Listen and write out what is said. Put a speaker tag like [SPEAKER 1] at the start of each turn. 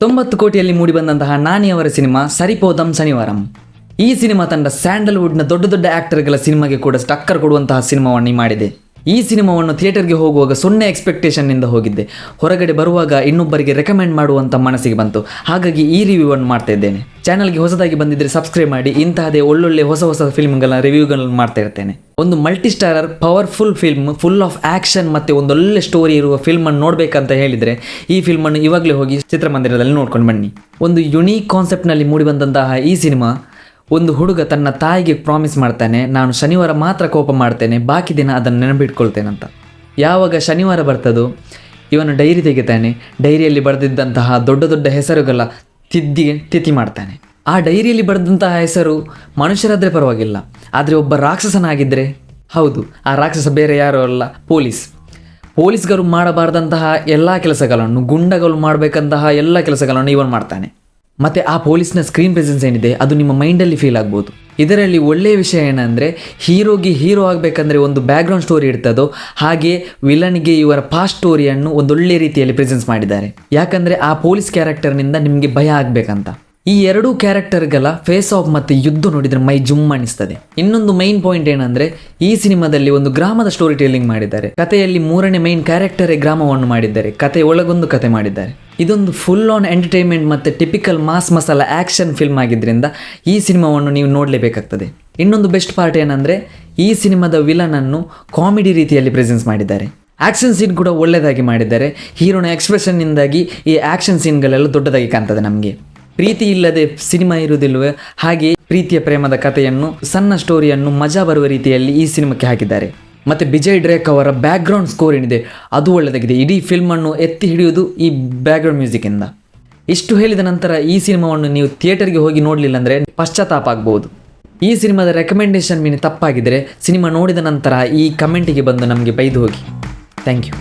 [SPEAKER 1] 90 ಕೋಟಿಯಲ್ಲಿ ಮೂಡಿಬಂದಂತಹ ನಾನಿ ಅವರ ಸಿನಿಮಾ ಸರಿಪೋದಂ ಶನಿವಾರಂ. ಈ ಸಿನಿಮಾ ತಂಡ ಸ್ಯಾಂಡಲ್ವುಡ್ನ ದೊಡ್ಡ ದೊಡ್ಡ ಆ್ಯಕ್ಟರ್ಗಳ ಸಿನಿಮಾಗೆ ಕೂಡ ಟಕ್ಕರ್ ಕೊಡುವಂತಹ ಸಿನಿಮಾವನ್ನು ಮಾಡಿದೆ. ಈ ಸಿನಿಮಾವನ್ನು ಥಿಯೇಟರ್ಗೆ ಹೋಗುವಾಗ 0 ಎಕ್ಸ್ಪೆಕ್ಟೇಷನ್ನಿಂದ ಹೋಗಿದ್ದೆ. ಹೊರಗಡೆ ಬರುವಾಗ ಇನ್ನೊಬ್ಬರಿಗೆ ರೆಕಮೆಂಡ್ ಮಾಡುವಂಥ ಮನಸ್ಸಿಗೆ ಬಂತು. ಹಾಗಾಗಿ ಈ ರಿವ್ಯೂವನ್ನು ಮಾಡ್ತಾ ಇದ್ದೇನೆ. ಚಾನಲ್ಗೆ ಹೊಸದಾಗಿ ಬಂದಿದ್ದರೆ ಸಬ್ಸ್ಕ್ರೈಬ್ ಮಾಡಿ. ಇಂತಹದೇ ಒಳ್ಳೊಳ್ಳೆ ಹೊಸ ಫಿಲ್ಮ್ಗಳ ರಿವ್ಯೂಗಳನ್ನು ಮಾಡ್ತಾ ಇರ್ತೇನೆ. ಒಂದು multi starrer powerful film, full of action ಮತ್ತು ಒಂದೊಳ್ಳೆ ಸ್ಟೋರಿ ಇರುವ ಫಿಲ್ಮನ್ನು ನೋಡಬೇಕಂತ ಹೇಳಿದರೆ ಈ ಫಿಲ್ಮನ್ನು ಇವಾಗಲೇ ಹೋಗಿ ಚಿತ್ರಮಂದಿರದಲ್ಲಿ ನೋಡ್ಕೊಂಡು ಬನ್ನಿ. ಒಂದು ಯುನೀಕ್ ಕಾನ್ಸೆಪ್ಟ್ನಲ್ಲಿ ಮೂಡಿಬಂದಂತಹ ಈ ಸಿನಿಮಾ, ಒಂದು ಹುಡುಗ ತನ್ನ ತಾಯಿಗೆ ಪ್ರಾಮಿಸ್ ಮಾಡ್ತಾನೆ, ನಾನು ಶನಿವಾರ ಮಾತ್ರ ಕೋಪ ಮಾಡ್ತೇನೆ, ಬಾಕಿ ದಿನ ಅದನ್ನು ನೆನಪಿಟ್ಕೊಳ್ತೇನೆ ಅಂತ. ಯಾವಾಗ ಶನಿವಾರ ಬರ್ತದೋ ಇವನು ಡೈರಿ ತೆಗಿತಾನೆ. ಡೈರಿಯಲ್ಲಿ ಬರೆದಿದ್ದಂತಹ ದೊಡ್ಡ ದೊಡ್ಡ ಹೆಸರುಗಳ ತಿಥಿ ಮಾಡ್ತಾನೆ. ಆ ಡೈರಿಯಲ್ಲಿ ಬರೆದಂತಹ ಹೆಸರು ಮನುಷ್ಯರಾದರೆ ಪರವಾಗಿಲ್ಲ, ಆದರೆ ಒಬ್ಬ ರಾಕ್ಷಸನಾಗಿದ್ದರೆ, ಹೌದು ಆ ರಾಕ್ಷಸ ಬೇರೆ ಯಾರೂ ಅಲ್ಲ, ಪೊಲೀಸ್ಗಳು ಮಾಡಬಾರ್ದಂತಹ ಎಲ್ಲ ಕೆಲಸಗಳನ್ನು, ಗುಂಡಗಳು ಮಾಡಬೇಕಂತಹ ಎಲ್ಲ ಕೆಲಸಗಳನ್ನು ಇವನು ಮಾಡ್ತಾನೆ. ಮತ್ತು ಆ ಪೊಲೀಸ್ನ ಸ್ಕ್ರೀನ್ ಪ್ರೆಸೆನ್ಸ್ ಏನಿದೆ ಅದು ನಿಮ್ಮ ಮೈಂಡಲ್ಲಿ ಫೀಲ್ ಆಗ್ಬೋದು. ಇದರಲ್ಲಿ ಒಳ್ಳೆಯ ವಿಷಯ ಏನಂದರೆ, ಹೀರೋಗೆ ಹೀರೋ ಆಗಬೇಕಂದ್ರೆ ಒಂದು ಬ್ಯಾಕ್ಗ್ರೌಂಡ್ ಸ್ಟೋರಿ ಇರ್ತದೋ ಹಾಗೆ ವಿಲನ್ಗೆ ಇವರ ಪಾಸ್ಟ್ ಸ್ಟೋರಿಯನ್ನು ಒಂದೊಳ್ಳೆ ರೀತಿಯಲ್ಲಿ ಪ್ರೆಸೆನ್ಸ್ ಮಾಡಿದ್ದಾರೆ. ಯಾಕಂದರೆ ಆ ಪೊಲೀಸ್ ಕ್ಯಾರೆಕ್ಟರ್ನಿಂದ ನಿಮಗೆ ಭಯ ಆಗಬೇಕಂತ. ಈ ಎರಡೂ ಕ್ಯಾರೆಕ್ಟರ್ಗಳ ಫೇಸ್ ಆಫ್ ಮತ್ತು ಯುದ್ಧ ನೋಡಿದರೆ ಮೈ ಜುಮ್ ಅನಿಸ್ತದೆ. ಇನ್ನೊಂದು ಮೈನ್ ಪಾಯಿಂಟ್ ಏನಂದರೆ, ಈ ಸಿನಿಮಾದಲ್ಲಿ ಒಂದು ಗ್ರಾಮದ ಸ್ಟೋರಿ ಟೆಲ್ಲಿಂಗ್ ಮಾಡಿದ್ದಾರೆ. ಕಥೆಯಲ್ಲಿ 3ನೇ ಮೈನ್ ಕ್ಯಾರೆಕ್ಟರೇ ಗ್ರಾಮವನ್ನು ಮಾಡಿದ್ದಾರೆ. ಕತೆ ಒಳಗೊಂದು ಕತೆ ಮಾಡಿದ್ದಾರೆ. ಇದೊಂದು ಫುಲ್ ಆನ್ ಎಂಟರ್ಟೈನ್ಮೆಂಟ್ ಮತ್ತು typical mass masala action film ಆಗಿದ್ದರಿಂದ ಈ ಸಿನಿಮಾವನ್ನು ನೀವು ನೋಡಲೇಬೇಕಾಗ್ತದೆ. ಇನ್ನೊಂದು ಬೆಸ್ಟ್ ಪಾರ್ಟ್ ಏನಂದರೆ, ಈ ಸಿನಿಮಾದ ವಿಲನನ್ನು ಕಾಮಿಡಿ ರೀತಿಯಲ್ಲಿ ಪ್ರೆಸೆನ್ಸ್ ಮಾಡಿದ್ದಾರೆ. ಆ್ಯಕ್ಷನ್ ಸೀನ್ ಕೂಡ ಒಳ್ಳೆಯದಾಗಿ ಮಾಡಿದ್ದಾರೆ. ಹೀರೋನ ಎಕ್ಸ್ಪ್ರೆಷನ್ನಿಂದಾಗಿ ಈ ಆ್ಯಕ್ಷನ್ ಸೀನ್ಗಳೆಲ್ಲ ದೊಡ್ಡದಾಗಿ ಕಾಣ್ತದೆ. ನಮಗೆ ಪ್ರೀತಿ ಇಲ್ಲದೆ ಸಿನಿಮಾ ಇರುವುದಿಲ್ಲವೇ, ಹಾಗೆ ಪ್ರೀತಿಯ ಪ್ರೇಮದ ಕಥೆಯನ್ನು, ಸಣ್ಣ ಸ್ಟೋರಿಯನ್ನು ಮಜಾ ಬರುವ ರೀತಿಯಲ್ಲಿ ಈ ಸಿನಿಮಾಕ್ಕೆ ಹಾಕಿದ್ದಾರೆ. ಮತ್ತು ವಿಜಯ್ ಡ್ರೇಕ್ ಅವರ ಬ್ಯಾಕ್ಗ್ರೌಂಡ್ ಸ್ಕೋರ್ ಏನಿದೆ ಅದು ಒಳ್ಳೆಯದಾಗಿದೆ. ಇಡೀ ಫಿಲ್ಮನ್ನು ಎತ್ತಿ ಹಿಡಿಯುವುದು ಈ ಬ್ಯಾಕ್ಗ್ರೌಂಡ್ ಮ್ಯೂಸಿಕ್ಕಿಂದ. ಇಷ್ಟು ಹೇಳಿದ ನಂತರ ಈ ಸಿನಿಮಾವನ್ನು ನೀವು ಥಿಯೇಟರ್ಗೆ ಹೋಗಿ ನೋಡಲಿಲ್ಲ ಅಂದರೆ ಪಶ್ಚಾತ್ತಾಪ ಆಗ್ಬೋದು. ಈ ಸಿನಿಮಾದ ರೆಕಮೆಂಡೇಶನ್ ಮೀನು ತಪ್ಪಾಗಿದ್ದರೆ ಸಿನಿಮಾ ನೋಡಿದ ನಂತರ ಈ ಕಮೆಂಟಿಗೆ ಬಂದು ನಮಗೆ ಬೈದು ಹೋಗಿ. Thank you.